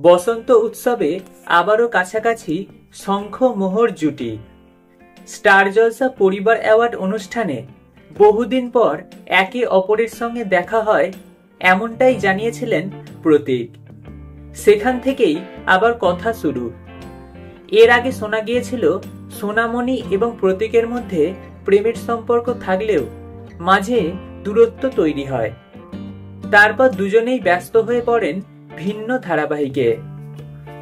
বসন্ত উৎসবে আবারও কাছাকাছি শঙ্খ মোহর জুটি। স্টার জলসা পরিবার অ্যাওয়ার্ড অনুষ্ঠানে বহুদিন পর একে অপরের সঙ্গে দেখা হয়, এমনটাই জানিয়েছিলেন প্রতীক। সেখান থেকেই আবার কথা শুরু। এর আগে শোনা গিয়েছিল সোনামণি এবং প্রতীকের মধ্যে প্রেমের সম্পর্ক থাকলেও মাঝে দূরত্ব তৈরি হয়। তারপর দুজনেই ব্যস্ত হয়ে পড়েন ভিন্ন ধারাবাহিকে।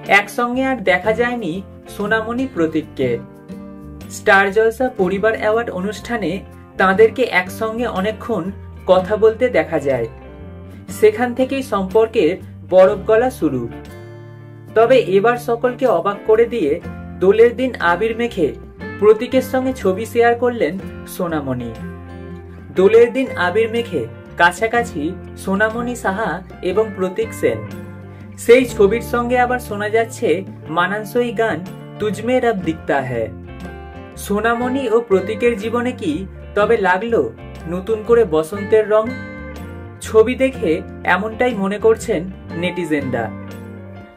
একসঙ্গে আর দেখা যায়নি সোনামণি প্রতীককে। স্টার জলসা পরিবার অ্যাওয়ার্ড অনুষ্ঠানে তাদেরকে একসঙ্গে অনেকক্ষণ কথা বলতে দেখা যায়। সেখান থেকেই সম্পর্কের বরফ গলা শুরু। তবে এবার সকলকে অবাক করে দিয়ে দোলের দিন আবির মেখে প্রতীকের সঙ্গে ছবি শেয়ার করলেন সোনামণি। দোলের দিন আবির মেখে কাছাকাছি সোনামণি সাহা এবং প্রতীক সেন। সেই ছবির সঙ্গে আবার শোনা যাচ্ছে মানানসই গান তুজমে রব দিখতা হ্যায়। সোনামণি ও প্রতীকের জীবনে কি তবে লাগলো নতুন করে বসন্তের রং? ছবি দেখে এমনটাই মনে করছেন নেটিজেনরা।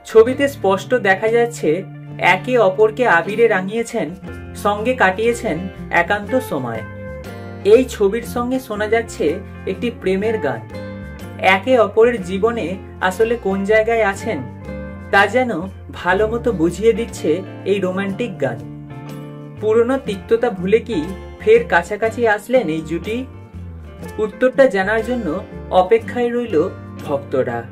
ছবিতে স্পষ্ট দেখা যাচ্ছে একে অপরকে আবিরে রাঙিয়েছেন, সঙ্গে কাটিয়েছেন একান্ত সময়। এই ছবির সঙ্গে শোনা যাচ্ছে একটি প্রেমের গান। একে অপরের জীবনে আসলে কোন জায়গায় আছেন তা যেন ভালো মতো বুঝিয়ে দিচ্ছে এই রোমান্টিক গান। পুরনো তিক্ততা ভুলে কি ফের কাছাকাছি আসলেন এই জুটি? উত্তরটা জানার জন্য অপেক্ষায় রইল ভক্তরা।